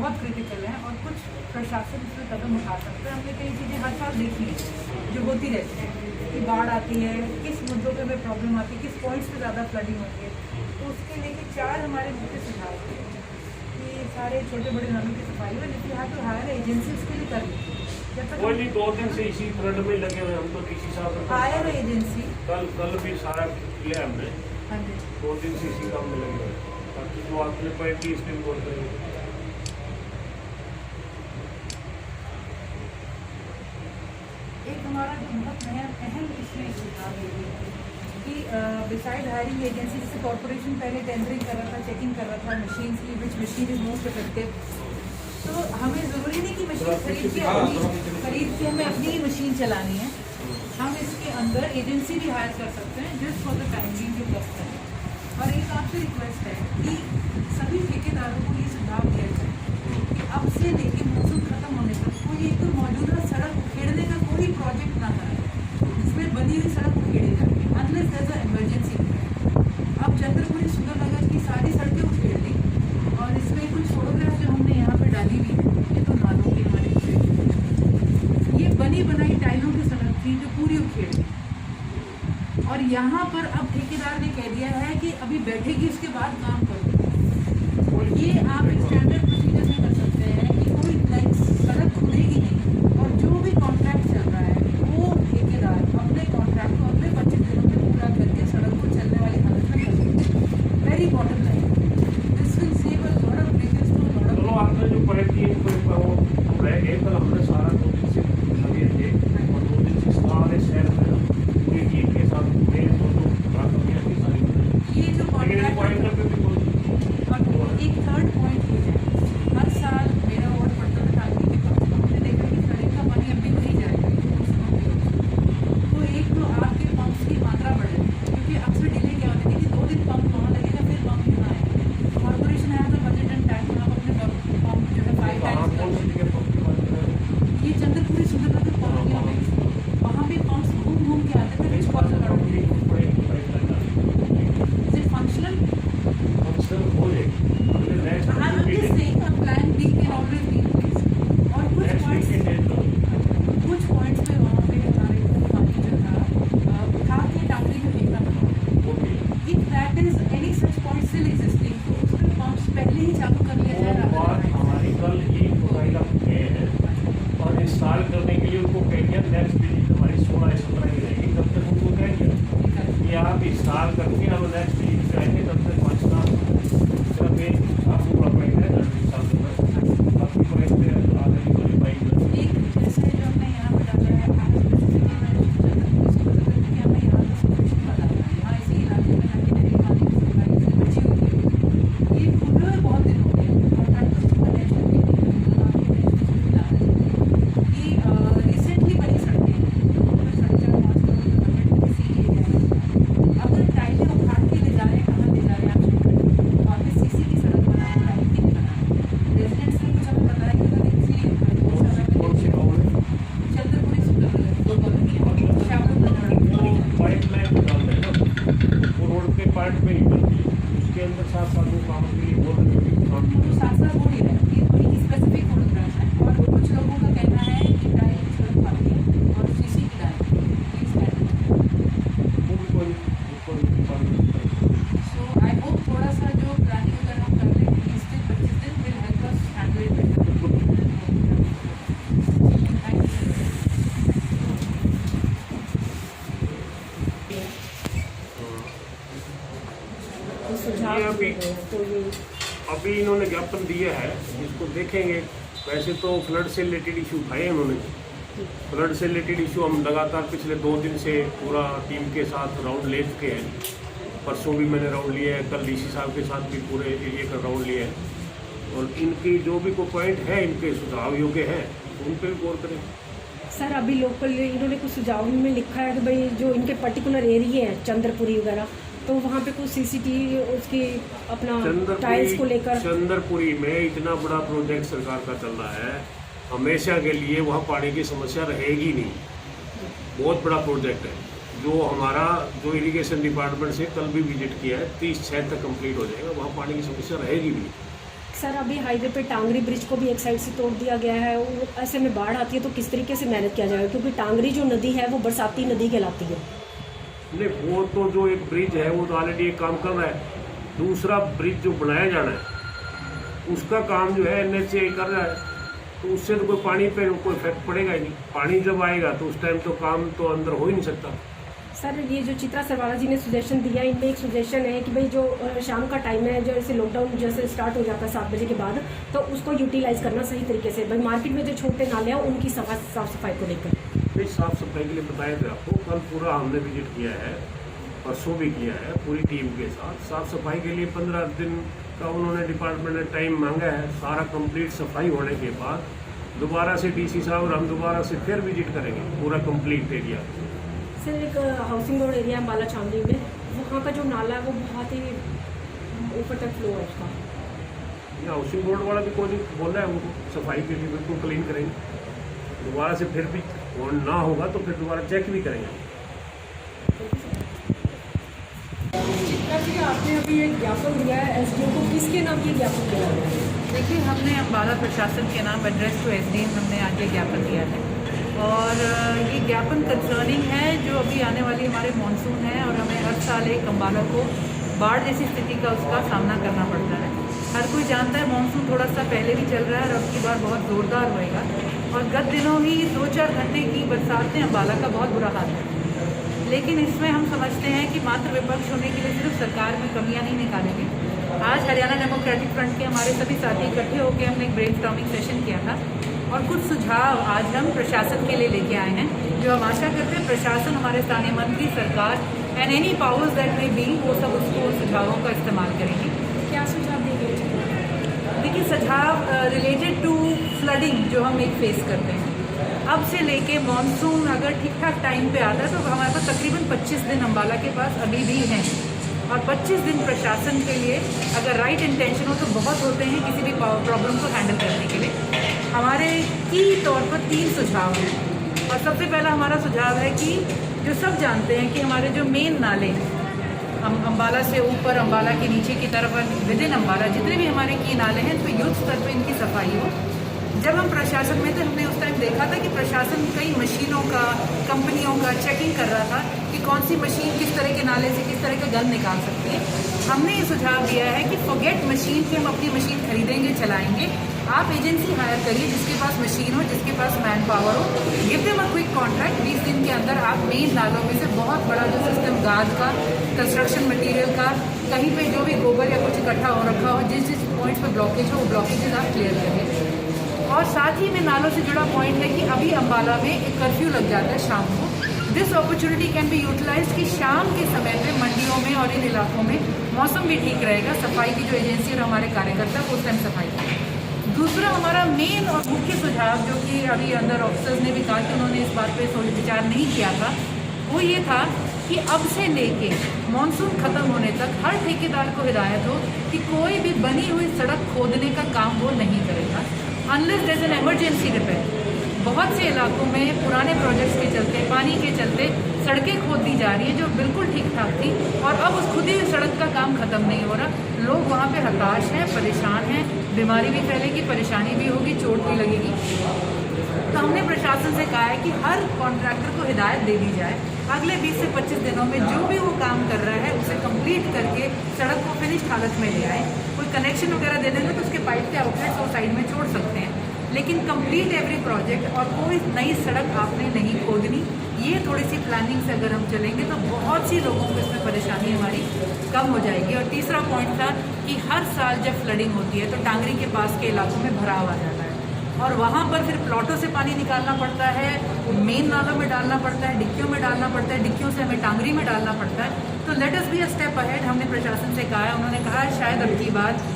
बहुत क्रिटिकल हैं और कुछ प्रशासन इसमें कदम उठा सकते हैं। हमने कई चीज़ें हर साल देखी है जो होती रहती है कि बाढ़ आती है, किस मुद्दों पे हमें प्रॉब्लम आती है, किस पॉइंट्स पे ज़्यादा फ्लडिंग होती है। तो उसके लेके 4 हमारे मुख्य सुझाव थे कि सारे छोटे बड़े नालों की सफाई हो, लेकिन यहाँ तो हायर एजेंसी उसके लिए कर ली। जब तक कोई नहीं, 2 दिन से इसी फ्लड में लगे हुए हम तो किसी साहब हायर एजेंसी कल भी सारा किया हमने। हाँ जी 2 दिन से इसी काम में लगे हुए हैं। बाकी जो आपने पॉइंट की इसमें बोल रहे हैं, एक हमारा जो बहुत नया अहम इसमें सुझाव ये है कि बिसाइड हायरिंग एजेंसी, जैसे कॉर्पोरेशन पहले टेंडरिंग कर रहा था, चेकिंग कर रहा था मशीन की, विच मशीन इज मोस्ट इफेक्टिव। तो हमें ज़रूरी नहीं कि मशीन खरीद के हमें अपनी ही मशीन चलानी है। हम इसके अंदर एजेंसी भी हायर कर सकते हैं जस्ट फॉर द टाइमिंग जो कस्ट है। और एक आपसे रिक्वेस्ट है कि सभी ठेकेदारों को ये सुझाव दिया जाए कि अब से लेके मौसम खत्म होने तक कोई एक मौजूदा सड़क उखेड़ने का कोई प्रोजेक्ट ना कराए जिसमें बनी हुई सड़क उखेड़ी जाए अनलेस देयर इज इमरजेंसी। अब चंद्रपुरी सुंदरनगर की सारी सड़कें उखेड़ ली और इसमें कुछ फोटोग्राफ जो हमने यहाँ पे डाली हुई है ये तो नालों की हमारी उखेड़, ये बनी बनाई टाइलों की सड़क थी जो पूरी उखेड़ ली। और यहाँ पर अब ठेकेदार ने कह दिया है कि अभी बैठेगी उसके बाद काम करो। और ये आप एक स्टैंडर्ड प्रोसीजर से कर सकते हैं कि कोई सड़क खुलेगी नहीं और जो भी कॉन्ट्रैक्ट चल रहा है वो ठेकेदार अपने कॉन्ट्रैक्ट को अगले 25 दिनों में पूरा करके सड़क को चलने वाली हालत में कर सकते। Very bottom line, this will save a lot of vehicles to lot of. चलो आपने जो पॉइंट किए एक हमने सारा 2 दिन से लगे थे और 2 दिन से सारे शहर में पूरी टीम के साथ मेरे ये जो कॉन्ट्रैक्ट और एक थर्ड पॉइंट ये है, हर साल मेरा वोट पड़ता था टांगी के पास, हमने देखा कि सड़क का पानी अभी नहीं जाएगा तो एक तो आपके पंप्स की मात्रा बढ़ेगी क्योंकि अक्सर डिले क्या होती है कि 2 दिन पंप वहाँ लगेगा फिर पंप यहाँ आएगा। कॉर्पोरेशन है तो बजट एंड टाइम आप अपने पंप जो है 5 टाइम्स ये चंद्रपुरी सुंदरनगर कॉलोनियों में वहाँ पे पंप्स घूम घूम के आते थे which cause a lot of delay. Is it functional? I'm just saying a plan B can always be in place. और कुछ पॉइंट्स पे वहाँ पे हमारे को पानी जो था उठा के टांगरी में फेंकना पड़ा। If that is any such point still existing, तो उसमें पंप्स पहले ही चालू कर लिया जाए। बात हमारी कल ही और इंस्टॉल करने के लिए उनको कह दिया नेक्स्ट विजिट हमारी 16-17 की रहेगी, तब तक उनको कह दिया कि आप इंस्टॉल करके हम नेक्स्ट विजिट पे आएंगे, तब तक पहुँचना आपको प्रॉपर्टी है आपकी पॉइंट पे आगे कोई बाइक एक जैसे जो हमने यहाँ पे डाला है यहाँ इसी इलाके में जाके नदी पानी की सप्लाई से बची हुई है। ये पूरे बहुत दिन हो गए ये रिसेंटली बनी सड़कें अगर टाइलें उखाड़ के ले जा रहे हैं, कहाँ ले जा रहे हैं आप वापस सीसी की सड़क बना है, टाइल की नहीं बना। रेजिडेंट्स ने कुछ हमें बताया कि चंद्रपुरी सुंदरनगर पाइपलाइन डालते हैं ना वो रोड के पार्ट में निकलती है, उसके अंदर साथ साथ वो काम के लिए बोल रहे हैं साथ साथ हो नहीं रहा है। ये थोड़ी स्पेसिफिक फोटोग्राफ है और कुछ लोगों का कहना है कि टाइल की सड़क पाती है और सीसी की डाल सो आई होप थोड़ा सा जो प्लानिंग अगर हम कर लें 20 दिन 25 दिन will help us handle it better. अभी इन्होंने ज्ञापन दिया है, इसको देखेंगे। वैसे तो फ्लड से रिलेटेड इशू उठाए उन्होंने, फ्लड से रिलेटेड इशू हम लगातार पिछले 2 दिन से पूरा टीम के साथ राउंड ले चुके हैं। परसों भी मैंने राउंड लिया है, कल डीसी साहब के साथ भी पूरे एरिया का राउंड लिया है और इनकी जो भी कोई पॉइंट है इनके सुझाव योग्य है उन पर भी गौर करें। सर अभी लोकल इन्होंने कुछ सुझाव में लिखा है कि भाई जो इनके पर्टिकुलर एरिया है चंद्रपुरी वगैरह, तो वहाँ पे कुछ सीसीटीवी उसकी अपना टाइल्स को लेकर। चंद्रपुरी में इतना बड़ा प्रोजेक्ट सरकार का चल रहा है, हमेशा के लिए वहाँ पानी की समस्या रहेगी नहीं। बहुत बड़ा प्रोजेक्ट है जो हमारा जो इरिगेशन डिपार्टमेंट से कल भी विजिट किया है, 30/6 तक कंप्लीट हो जाएगा, वहाँ पानी की समस्या रहेगी भी। सर अभी हाईवे पे टांगरी ब्रिज को भी एक साइड से तोड़ दिया गया है। ऐसे में बाढ़ आती है तो किस तरीके से मैनेज किया जाएगा, क्योंकि टांगरी जो नदी है वो बरसाती नदी कहलाती है। नहीं, वो तो जो एक ब्रिज है वो तो ऑलरेडी एक काम कर रहा है। दूसरा ब्रिज जो बनाया जाना है उसका काम जो है NHAI कर रहा है, तो उससे तो कोई पानी पे कोई इफेक्ट पड़ेगा ही नहीं। पानी जब आएगा तो उस टाइम तो काम तो अंदर हो ही नहीं सकता। सर ये जो चित्रा सरवाला जी ने सुजेशन दिया, इनमें एक सुजेशन है कि भाई जो शाम का टाइम है, जैसे लॉकडाउन जैसे स्टार्ट हो जाता है 7 बजे के बाद, तो उसको यूटिलाइज करना सही तरीके से। भाई मार्केट में जो छोटे नाले हैं उनकी साफ सफाई को लेकर। नहीं, साफ सफाई के लिए बताया था आपको, कल पूरा हमने विजिट किया है, परसों भी किया है पूरी टीम के साथ। साफ सफाई के लिए 15 दिन का उन्होंने डिपार्टमेंट ने टाइम मांगा है। सारा कंप्लीट सफाई होने के बाद दोबारा से DC साहब और हम दोबारा से फिर विजिट करेंगे पूरा कंप्लीट एरिया। सर एक हाउसिंग बोर्ड एरिया है बाला चांदी में, वहाँ का जो नाला है वो बहुत ही ऊपर तक फ्लो है उसका। हाउसिंग बोर्ड वाला भी कोई बोल रहा है उनको सफाई के लिए बिल्कुल क्लीन करेंगे। दोबारा से फिर भी ना होगा तो फिर दोबारा चेक भी करेंगे। चित्रा जी आपने अभी एक ज्ञापन दिया है SDO को, किसके नाम ये ज्ञापन दिया है? देखिए, हमने अम्बाला प्रशासन के नाम एड्रेस टू SDM हमने आज ये ज्ञापन दिया है, और ये ज्ञापन कंसर्निंग है जो अभी आने वाली हमारे मानसून है, और हमें हर साल एक अम्बाला को बाढ़ जैसी स्थिति का उसका सामना करना पड़ता है। हर कोई जानता है मानसून थोड़ा सा पहले भी चल रहा है और अब की बार बहुत ज़ोरदार होएगा, और गत दिनों ही 2-4 घंटे की बरसात ने अम्बाला का बहुत बुरा हाल है। लेकिन इसमें हम समझते हैं कि मात्र विपक्ष होने के लिए सिर्फ सरकार में कमियां नहीं निकालेंगे। आज हरियाणा डेमोक्रेटिक फ्रंट के हमारे सभी साथी इकट्ठे होकर हमने एक ब्रेनस्टॉर्मिंग सेशन किया था, और कुछ सुझाव आज हम प्रशासन के लिए लेके आए हैं, जो हम आशा करते हैं प्रशासन, हमारे स्थानीय मंत्री, सरकार and any powers that may be, वो सब उसको सुझावों का इस्तेमाल करेंगे। क्या सुझाव दिए गए? देखिए, सुझाव रिलेटेड टू फ्लडिंग जो हम एक फेस करते हैं, अब से लेके मॉनसून अगर ठीक ठाक टाइम पे आता है तो हमारे पास तकरीबन 25 दिन अम्बाला के पास अभी भी हैं, और 25 दिन प्रशासन के लिए अगर राइट इंटेंशन हो तो बहुत होते हैं किसी भी प्रॉब्लम को हैंडल करने के लिए। हमारे की तौर पर 3 सुझाव हैं, और सबसे पहला हमारा सुझाव है कि जो सब जानते हैं कि हमारे जो मेन नाले अम्बाला से ऊपर, अम्बाला के नीचे की तरफ, विद इन अम्बाला जितने भी हमारे की नाले हैं, तो युद्ध स्तर पर इनकी सफाई हो। जब हम प्रशासन में थे हमने उस टाइम देखा था कि प्रशासन कई मशीनों का, कंपनियों का चेकिंग कर रहा था कि कौन सी मशीन किस तरह के नाले से किस तरह का गंद निकाल सकती है। हमने ये सुझाव दिया है कि फॉरगेट मशीन कि हम अपनी मशीन खरीदेंगे, चलाएंगे, आप एजेंसी हायर करिए जिसके पास मशीन हो, जिसके पास मैन पावर हो, give them a quick contract. 20 दिन के अंदर आप मेन नालों में से बहुत बड़ा जो सिस्टम गाद का, कंस्ट्रक्शन मटीरियल का, कहीं पे जो भी गोबर या कुछ इकट्ठा हो रखा हो, जिस जिस पॉइंट्स पर ब्लॉकेज हो वो ब्लॉकेजेस आप क्लियर करिए। और साथ ही में नालों से जुड़ा पॉइंट है कि अभी अम्बाला में एक कर्फ्यू लग जाता है शाम को। This opportunity can be utilise कि शाम के समय पे मंडियों में और इन इलाकों में मौसम भी ठीक रहेगा, सफाई की जो एजेंसी और हमारे कार्यकर्ता उस टाइम सफाई करें। दूसरा हमारा मेन और मुख्य सुझाव, जो कि अभी अंदर ऑफिसर्स ने भी कहा कि उन्होंने इस बात पे सोच विचार नहीं किया था, वो ये था कि अब से लेके मानसून खत्म होने तक हर ठेकेदार को हिदायत हो कि कोई भी बनी हुई सड़क खोदने का काम वो नहीं करेगा unless there is an emergency repair. बहुत से इलाकों में पुराने प्रोजेक्ट्स के चलते, पानी के चलते सड़कें खोद दी जा रही हैं जो बिल्कुल ठीक ठाक थी, और अब उस खुदी हुई सड़क का काम खत्म नहीं हो रहा। लोग वहाँ पे हताश हैं, परेशान हैं, बीमारी भी फैलेगी, परेशानी भी होगी, चोट भी लगेगी। तो हमने प्रशासन से कहा है कि हर कॉन्ट्रैक्टर को हिदायत दे दी जाए अगले 20 से 25 दिनों में जो भी वो काम कर रहा है उसे कंप्लीट करके सड़क को फिनिश्ड हालत में ले आए। कोई कनेक्शन वगैरह दे देंगे तो उसके पाइप के आउटलेट्स और साइड में छोड़ सकते हैं, लेकिन कंप्लीट एवरी प्रोजेक्ट, और कोई नई सड़क आपने नहीं खोदनी। ये थोड़ी सी प्लानिंग से अगर हम चलेंगे तो बहुत सी लोगों को इसमें परेशानी हमारी कम हो जाएगी। और तीसरा पॉइंट था कि हर साल जब फ्लडिंग होती है तो टांगरी के पास के इलाकों में भराव आ जाता है, और वहाँ पर फिर प्लॉटों से पानी निकालना पड़ता है, मेन नालों में डालना पड़ता है, डिक्कियों में डालना पड़ता है, डिक्कियों से हमें टांगरी में डालना पड़ता है। तो let us be a step ahead, हमने प्रशासन से कहा है। उन्होंने कहा है शायद अब की बात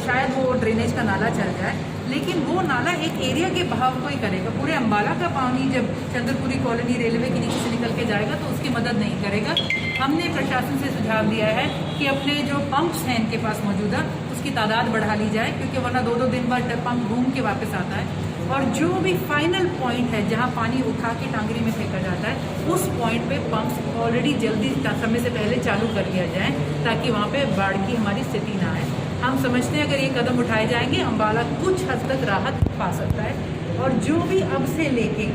शायद वो ड्रेनेज का नाला चल जाए, लेकिन वो नाला एक एरिया के बहाव को ही करेगा। पूरे अम्बाला का पानी जब चंद्रपुरी कॉलोनी रेलवे के नीचे से निकल के जाएगा तो उसकी मदद नहीं करेगा। हमने प्रशासन से सुझाव दिया है कि अपने जो पंप्स हैं इनके पास मौजूदा, उसकी तादाद बढ़ा ली जाए, क्योंकि वरना 2-2 दिन बाद पंप घूम के वापस आता है। और जो भी फाइनल पॉइंट है जहां पानी उठा के टांगरी में फेंका जाता है, उस पॉइंट पे पंप्स ऑलरेडी जल्दी समय से पहले चालू कर लिया जाए ताकि वहां पे बाढ़ की हमारी स्थिति ना आए। हम समझते हैं अगर ये कदम उठाए जाएंगे अम्बाला कुछ हद तक राहत पा सकता है। और जो भी अब से लेके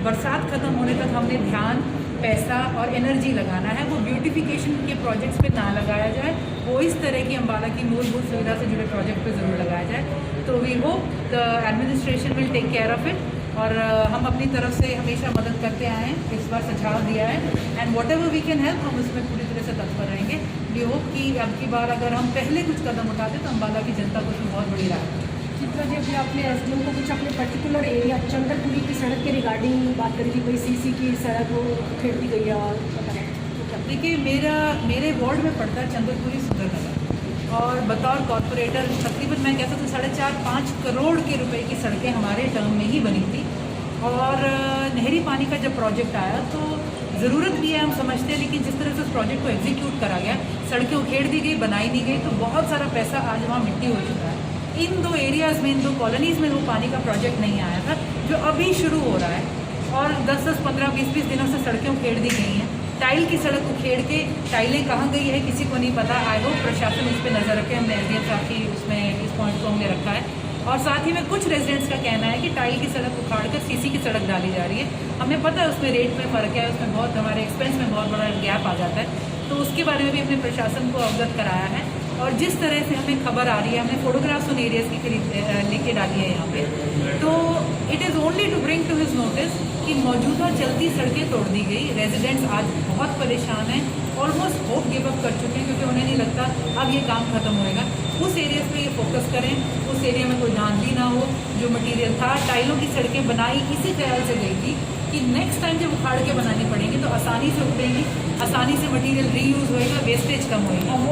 बरसात खत्म होने तक हमने ध्यान, पैसा और एनर्जी लगाना है वो ब्यूटिफिकेशन के प्रोजेक्ट्स पे ना लगाया जाए, वो इस तरह की अम्बाला की मूलभूत सुविधा से जुड़े प्रोजेक्ट पे ज़रूर लगाया जाए। तो we hope the administration will take care of it. और हम अपनी तरफ से हमेशा मदद करते आए हैं, इस बार सुझाव दिया है and whatever we can help हम उसमें पूरी तरह से तत्पर रहेंगे। वी होप कि अब की बार अगर हम पहले कुछ कदम उठाते तो अम्बाला की जनता को उसमें बहुत बड़ी राहत है। चित्रा जी, अभी आपने एसडीएम को कुछ अपने पर्टिकुलर एरिया चंद्रपुरी की सड़क के रिगार्डिंग बात करी थी, कोई सीसी की सड़क वो खेड़ दी गई है और देखिए मेरे वार्ड में पड़ता है चंद्रपुरी सुंदरनगर और बतौर कॉरपोरेटर तकरीबन मैं कह सकती हूँ 4.5-5 करोड़ के रुपए की सड़कें हमारे टर्म में ही बनी थी। और नहरी पानी का जब प्रोजेक्ट आया तो ज़रूरत भी है, हम समझते हैं, लेकिन जिस तरह से उस प्रोजेक्ट को एग्जीक्यूट करा गया, सड़कें उखेड़ दी गई, बनाई नहीं गई, तो बहुत सारा पैसा आज वहाँ मिट्टी हो चुका है। इन 2 एरियाज़ में, इन 2 कॉलोनीज़ में वो पानी का प्रोजेक्ट नहीं आया था जो अभी शुरू हो रहा है और 10-10, 15, 20 दिनों से सड़कें उखेड़ दी गई हैं। टाइल की सड़क उखेड़ के टाइलें कहाँ गई है किसी को नहीं पता। आई होप प्रशासन इस पर नज़र रखे, हमने एसडीएम साहब की उसमें इस पॉइंट को हमने रखा है। और साथ ही में कुछ रेजिडेंट्स का कहना है कि टाइल की सड़क उखाड़ कर सीसी की सड़क डाली जा रही है। हमें पता है उसमें रेट में फ़र्क है, उसमें बहुत हमारे एक्सपेंस में बहुत बड़ा गैप आ जाता है, तो उसके बारे में भी हमने प्रशासन को अवगत कराया है। और जिस तरह से हमें खबर आ रही है, हमने फोटोग्राफ्स उन एरियाज़ की लेके डाली है यहाँ पे, तो it is only to bring to his notice कि मौजूदा चलती सड़कें तोड़ दी गई। रेजिडेंट्स आज बहुत परेशान हैं, ऑलमोस्ट होप गिव अप कर चुके हैं क्योंकि उन्हें नहीं लगता अब ये काम खत्म होएगा। उस एरियाज़ पे ये फोकस करें, उस एरिया में कोई धांधली ना हो। जो मटेरियल था, टाइलों की सड़कें बनाई इसी ख्याल से गई थी कि नेक्स्ट टाइम जब उखाड़ के बनानी पड़ेगी तो आसानी से उखड़ेंगी, आसानी से मटेरियल रीयूज़ होएगा, वेस्टेज कम होएगी। अब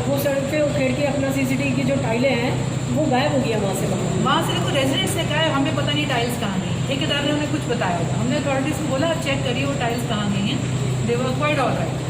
वो सड़क पे उखेड़ के अपना सीसीटीवी की जो टाइलें हैं वो गायब हो गया वहाँ से। वहाँ से देखो रेजिडेंट्स ने कहा है हमें पता नहीं टाइल्स कहाँ गई, ठेकेदार ने उन्हें कुछ बताया होगा, हमने अथॉरिटीज़ को बोला चेक करिए वो टाइल्स कहाँ गई हैं। दे वर क्वाइट ऑलराइट।